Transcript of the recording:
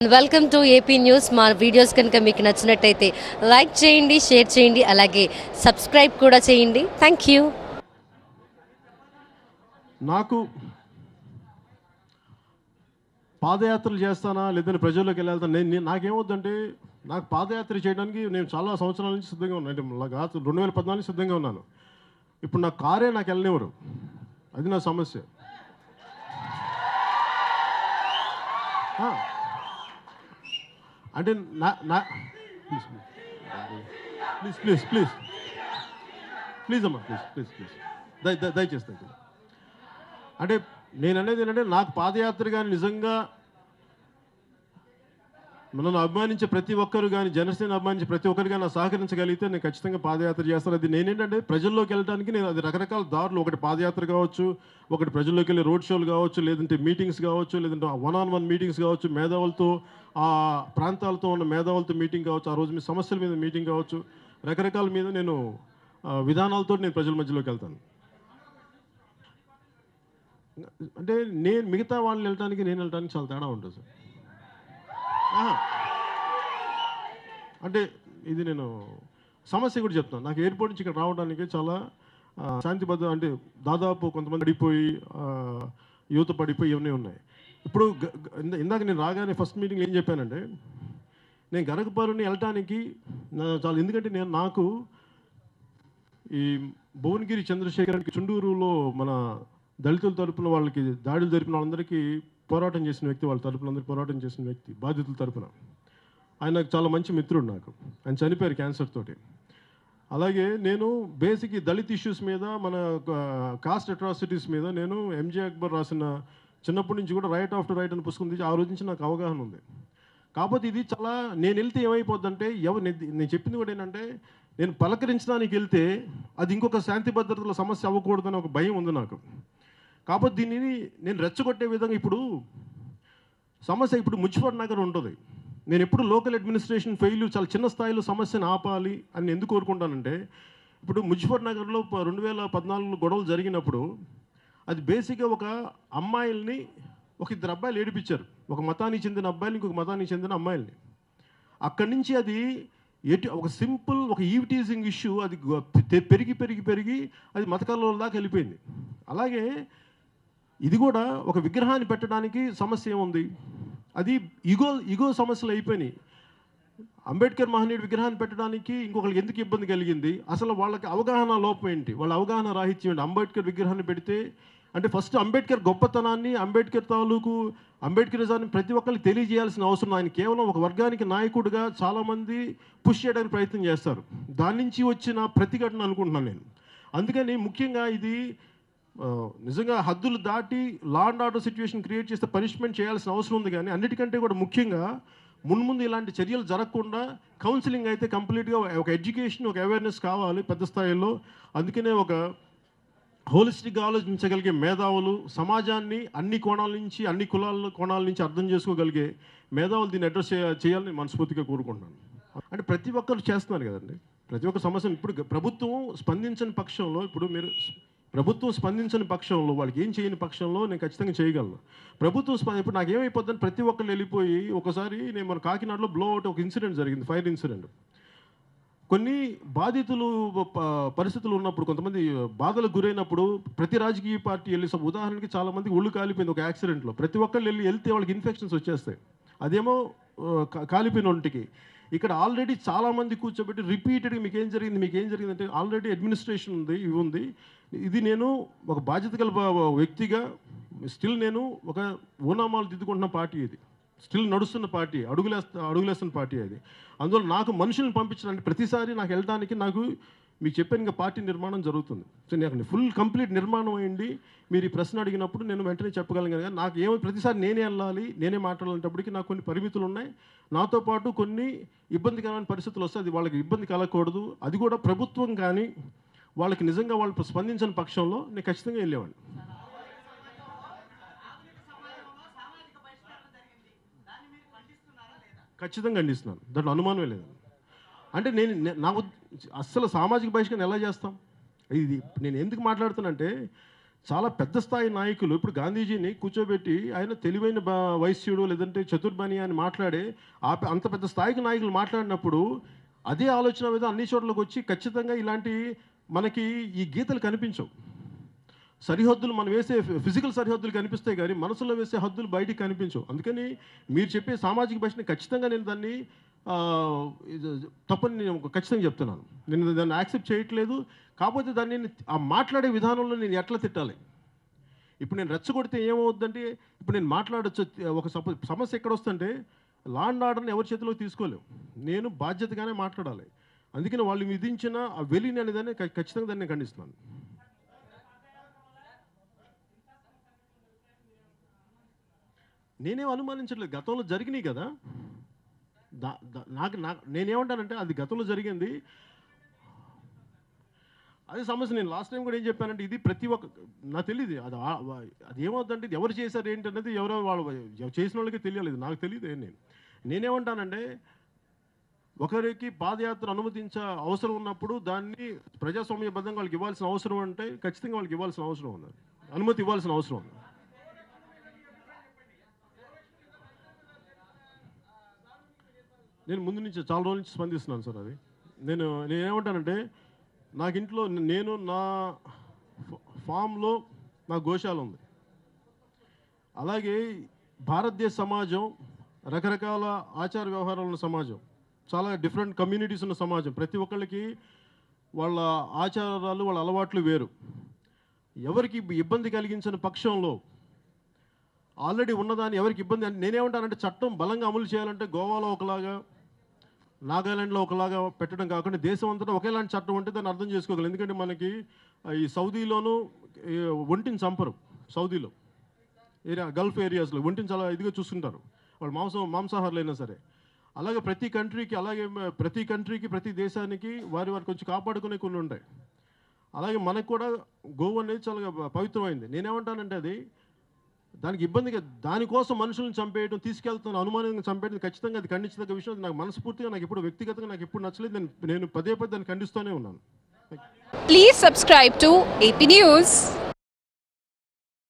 Welcome to AP news. మా videos కనుక మీకు నచ్చినట్టయితే లైక్ చేయండి, షేర్ చేయండి, అలాగే సబ్స్క్రైబ్ కూడా చేయండి. Thank you. నాకు పాదయాత్రలు చేస్తానా లేదంటే ప్రజల్లోకి వెళ్ళాలి నేను నాకేమవుద్దంటే నాకు పాదయాత్ర చేయడానికి నేను చాలా సంవత్సరాల నుంచి సిద్ధంగా ఉన్నాను. అంటే 2014 సిద్ధంగా ఉన్నాను. ఇప్పుడు నా కారే నాకు వెళ్ళనివ్వరు. అది నా సమస్య. అంటే నా ప్లీజ్ అమ్మా ప్లీజ్ దయచేసి అంటే నేను అనేది ఏంటంటే నాకు పాదయాత్ర కానీ నిజంగా నన్ను అభిమానించే ప్రతి ఒక్కరు కానీ జనసేన అభిమానించే ప్రతి ఒక్కరు కానీ సహకరించగలిగితే నేను ఖచ్చితంగా పాదయాత్ర చేస్తాను. అది నేనేంటంటే ప్రజల్లోకి వెళ్ళడానికి నేను అది రకరకాల దారులు, ఒకటి పాదయాత్ర కావచ్చు, ఒకటి ప్రజల్లోకి వెళ్ళి రోడ్ షోలు కావచ్చు, లేదంటే మీటింగ్స్ కావచ్చు, లేదంటే 1-on-1 మీటింగ్స్ కావచ్చు, మేధావులతో ఆ ప్రాంతాలతో ఉన్న మేధావులతో మీటింగ్ కావచ్చు, ఆ రోజు మీ సమస్యల మీద మీటింగ్ కావచ్చు, రకరకాల మీద నేను విధానాలతో నేను ప్రజల మధ్యలోకి వెళ్తాను. అంటే నేను మిగతా వాళ్ళు వెళ్ళటానికి నేను వెళ్ళటానికి చాలా తేడా ఉంటుంది సార్. అంటే ఇది నేను సమస్య కూడా చెప్తాను. నాకు ఎయిర్పోర్ట్ నుంచి ఇక్కడ రావడానికి చాలా శాంతిబద్ధ, అంటే దాదాపు కొంతమంది పడిపోయి యువత పడిపోయి ఇవన్నీ ఉన్నాయి. ఇప్పుడు ఇందాక నేను రాగానే ఫస్ట్ మీటింగ్ ఏం చెప్పానంటే నేను గరగపారుని వెళ్ళటానికి చాలా, ఎందుకంటే నాకు ఈ భువనగిరి చంద్రశేఖరానికి చుండూరులో మన దళితుల తరపున వాళ్ళకి దాడులు జరిపిన వాళ్ళందరికీ పోరాటం చేసిన వ్యక్తి, వాళ్ళ తరపున పోరాటం చేసిన వ్యక్తి, బాధితుల తరపున ఆయన నాకు చాలా మంచి మిత్రుడు. నాకు ఆయన చనిపోయారు క్యాన్సర్ తోటి. అలాగే నేను బేసిక్ ఈ దళిత్ ఇష్యూస్ మీద, మన కాస్ట్ అట్రాసిటీస్ మీద నేను ఎంజే అక్బర్ రాసిన చిన్నప్పటి నుంచి కూడా రైట్ ఆఫ్టర్ రైట్ అని పుస్తకం తీసి ఆ రోజు నుంచి నాకు అవగాహన ఉంది. కాకపోతే ఇది చాలా, నేను వెళ్తే ఏమైపోద్దంటే నేను చెప్పింది కూడా ఏంటంటే నేను పలకరించడానికి వెళ్తే అది ఇంకొక శాంతి భద్రతల సమస్య అవ్వకూడదని ఒక భయం ఉంది నాకు. కాకపోతే దీనిని నేను రెచ్చగొట్టే విధంగా ఇప్పుడు సమస్య, ఇప్పుడు మున్సిపల్ నగర్ ఉంటుంది. నేను ఎప్పుడు లోకల్ అడ్మినిస్ట్రేషన్ ఫెయిల్యూర్, చాలా చిన్న స్థాయిలో సమస్యను ఆపాలి అని ఎందుకు కోరుకుంటానంటే, ఇప్పుడు మున్సిపల్ నగర్లో 2014 గొడవలు జరిగినప్పుడు అది బేసిక్గా ఒక అమ్మాయిల్ని, ఒక ఇద్దరు అబ్బాయిలు ఏడిపించారు. ఒక మతానికి చెందిన అబ్బాయిలు, ఇంకొక మతానికి చెందిన అమ్మాయిల్ని. అక్కడి నుంచి అది ఒక సింపుల్ ఒక ఈవిటీజింగ్ ఇష్యూ అది పెరిగి పెరిగి పెరిగి అది మతకల్లో దాకా వెళ్ళిపోయింది. అలాగే ఇది కూడా ఒక విగ్రహాన్ని పెట్టడానికి సమస్య ఏముంది, అది ఈగో సమస్యలు అయిపోయినాయి. అంబేద్కర్ మహనీయుడు విగ్రహాన్ని పెట్టడానికి ఇంకొకరికి ఎందుకు ఇబ్బంది కలిగింది, అసలు వాళ్ళకి అవగాహన లోపం ఏంటి, వాళ్ళ అవగాహన రాహిత్యం ఏంటి. అంబేద్కర్ విగ్రహాన్ని పెడితే అంటే ఫస్ట్ అంబేద్కర్ గొప్పతనాన్ని, అంబేద్కర్ తాలూకు అంబేద్కరిజాన్ని ప్రతి ఒక్కరికి తెలియజేయాల్సిన అవసరం. ఆయన కేవలం ఒక వర్గానికి నాయకుడిగా చాలామంది పుష్ చేయడానికి ప్రయత్నం చేస్తారు. దాని నుంచి వచ్చిన ప్రతిఘటన అనుకుంటున్నాను నేను. అందుకని ముఖ్యంగా ఇది నిజంగా హద్దులు దాటి law and order situation create చేస్తే పనిష్మెంట్ చేయాల్సిన అవసరం ఉంది. కానీ అన్నిటికంటే కూడా ముఖ్యంగా మున్ముందు ఇలాంటి చర్యలు జరగకుండా కౌన్సిలింగ్ అయితే కంప్లీట్గా ఒక ఎడ్యుకేషన్, ఒక అవేర్నెస్ కావాలి పెద్ద స్థాయిలో. అందుకనే ఒక హోలిస్టిక్గా ఆలోచించగలిగే మేధావులు, సమాజాన్ని అన్ని కోణాల నుంచి, అన్ని కోణాల నుంచి అర్థం చేసుకోగలిగే మేధావులు దీన్ని అడ్రస్ చేయాలని మనస్ఫూర్తిగా కోరుకుంటున్నాను. అంటే ప్రతి ఒక్కరు చేస్తున్నారు కదండి, ప్రతి ఒక్క సమస్యను. ఇప్పుడు ప్రభుత్వం స్పందించని పక్షంలో, ప్రభుత్వం స్పందించని పక్షంలో, వాళ్ళకి ఏం చేయని పక్షంలో నేను ఖచ్చితంగా చేయగలను. ప్రభుత్వం ఇప్పుడు నాకేమైపోద్దని ప్రతి ఒక్కరు వెళ్ళిపోయి, ఒకసారి నేను మన కాకినాడలో బ్లో అవుట్ ఒక ఇన్సిడెంట్ జరిగింది, ఫైర్ ఇన్సిడెంట్. కొన్ని బాధితులు పరిస్థితులు ఉన్నప్పుడు, కొంతమంది బాధలకు గురైనప్పుడు ప్రతి రాజకీయ పార్టీ వెళ్ళి, ఉదాహరణకి చాలామందికి ఒళ్ళు కాలిపోయింది ఒక యాక్సిడెంట్లో, ప్రతి ఒక్కళ్ళు వెళ్తే వాళ్ళకి ఇన్ఫెక్షన్స్ వచ్చేస్తాయి. అదేమో కాలిపోయిన ఒంటికి. ఇక్కడ ఆల్రెడీ చాలామంది కూర్చోబెట్టి రిపీటెడ్గా మీకు ఏం జరిగింది అంటే ఆల్రెడీ అడ్మినిస్ట్రేషన్ ఉంది, ఇవి ఉంది. ఇది నేను ఒక బాధ్యత గల వ్యక్తిగా స్టిల్ నేను ఒక ఓనామాలు దిద్దుకుంటున్న పార్టీ, ఇది స్టిల్ నడుస్తున్న పార్టీ, అడుగులేస్తున్న పార్టీ అది. అందువల్ల నాకు మనుషులను పంపించడానికి ప్రతిసారి నాకు వెళ్ళడానికి, నాకు మీకు చెప్పాను ఇంకా పార్టీ నిర్మాణం జరుగుతుంది. సో నాకు ఫుల్ కంప్లీట్ నిర్మాణం అయ్యింది. మీరు ఈ ప్రశ్న అడిగినప్పుడు నేను వెంటనే చెప్పగలను. కానీ నాకు ప్రతిసారి నేనే వెళ్ళాలి, నేనే మాట్లాడాలంటప్పటికీ నాకు కొన్ని పరిమితులు ఉన్నాయి. నాతో పాటు కొన్ని ఇబ్బందికరమైన పరిస్థితులు వస్తాయి, అది వాళ్ళకి ఇబ్బంది కలగకూడదు. అది కూడా ప్రభుత్వం కానీ వాళ్ళకి నిజంగా వాళ్ళు స్పందించిన పక్షంలో నేను ఖచ్చితంగా వెళ్ళేవాడిని. ఖచ్చితంగా ఖండిస్తున్నాను, దాంట్లో అనుమానమే లేదు. అంటే నాకు అస్సలు సామాజిక బహిష్కరణ ఎలా చేస్తాం, ఇది నేను ఎందుకు మాట్లాడుతానంటే చాలా పెద్ద స్థాయి నాయకులు ఇప్పుడు గాంధీజీని కూర్చోబెట్టి ఆయన తెలివైన వైశ్యుడు లేదంటే చతుర్బని అని మాట్లాడే అంత పెద్ద స్థాయికి నాయకులు మాట్లాడినప్పుడు అదే ఆలోచన మీద అన్ని చోట్లకి వచ్చి ఖచ్చితంగా ఇలాంటి మనకి ఈ గీతలు కనిపించవు. సరిహద్దులు మనం వేసే ఫిజికల్ సరిహద్దులు కనిపిస్తాయి కానీ మనసులో వేసే హద్దులు బయటికి కనిపించవు. అందుకని మీరు చెప్పే సామాజిక భాషని ఖచ్చితంగా నేను దాన్ని తప్పని నేను ఖచ్చితంగా చెప్తున్నాను. నేను దాన్ని యాక్సెప్ట్ చేయట్లేదు. కాకపోతే దాన్ని ఆ మాట్లాడే విధానంలో నేను ఎట్లా తిట్టాలి? ఇప్పుడు నేను రెచ్చగొడితే ఏమవుద్దంటే ఇప్పుడు నేను మాట్లాడచ్చు ఒక సమస్య ఎక్కడ వస్తుంటే లా అండ్ ఆర్డర్ని ఎవరి చేతిలోకి తీసుకోలేము. నేను బాధ్యతగానే మాట్లాడాలి. అందుకని వాళ్ళు విధించిన ఆ వెలిని అనేదాన్ని ఖచ్చితంగా దాన్ని నేను ఖండిస్తున్నాను. నేనేం అనుమానించట్లేదు, గతంలో జరిగినాయి కదా. నేనేమంటానంటే అది గతంలో జరిగింది, అదే సమస్య. నేను లాస్ట్ టైం కూడా ఏం చెప్పానంటే ఇది ప్రతి ఒక్క నాకు తెలియదు అది ఏమవుతుందంటే ఇది ఎవరు చేశారు ఏంటనేది ఎవరో వాళ్ళు చేసిన వాళ్ళకి తెలియలేదు, నాకు తెలియదు. నేనేమంటానంటే ఒకరికి పాదయాత్ర అనుమతించే అవసరం ఉన్నప్పుడు దాన్ని ప్రజాస్వామ్యబద్ధంగా వాళ్ళకి ఇవ్వాల్సిన అవసరం అంటే ఖచ్చితంగా వాళ్ళకి ఇవ్వాల్సిన అవసరం ఉంది, అనుమతి ఇవ్వాల్సిన అవసరం ఉంది. నేను ముందు నుంచి చాలా రోజుల నుంచి స్పందిస్తున్నాను సార్. అది నేనేమంటానంటే నాకు ఇంట్లో నేను నా ఫామ్లో నా గోశాల ఉంది. అలాగే భారతదేశ సమాజం రకరకాల ఆచార వ్యవహారాలు ఉన్న సమాజం, చాలా డిఫరెంట్ కమ్యూనిటీస్ ఉన్న సమాజం. ప్రతి ఒక్కళ్ళకి వాళ్ళ ఆచారాలు వాళ్ళ అలవాట్లు వేరు. ఎవరికి ఇబ్బంది కలిగించిన పక్షంలో ఆల్రెడీ ఉన్నదాన్ని ఎవరికి ఇబ్బంది నేనేమంటానంటే చట్టం బలంగా అమలు చేయాలంటే గోవాలో ఒకలాగా నాగాలాండ్లో ఒకలాగా పెట్టడం కాకుండా దేశం అంతటా ఒకేలాంటి చట్టం ఉంటే దాన్ని అర్థం చేసుకోగలం. ఎందుకంటే మనకి ఈ సౌదీలోనూ ఒంటిని చంపరు. సౌదీలో గల్ఫ్ ఏరియాస్లో ఒంటిని చాలా ఇదిగా చూస్తుంటారు వాళ్ళు, మాంసాహారులు అయినా సరే. అలాగే ప్రతి కంట్రీకి ప్రతి దేశానికి వారికి వచ్చి కాపాడుకునే కొన్ని ఉంటాయి. అలాగే మనకు కూడా గోవు అనేది చాలా పవిత్రమైంది. నేనేమంటానంటే అది దానికి ఇబ్బందిగా దానికోసం మనుషులను చంపేయడం, తీసుకెళ్తున్న అనుమానంగా చంపేయడం ఖచ్చితంగా అది ఖండించదగ్గ విషయం. నాకు మనస్ఫూర్తిగా నాకు ఇప్పుడు వ్యక్తిగతంగా నాకు ఎప్పుడు నచ్చలేదు. నేను పదే దాన్ని ఖండిస్తూనే ఉన్నాను. Please subscribe to AP News.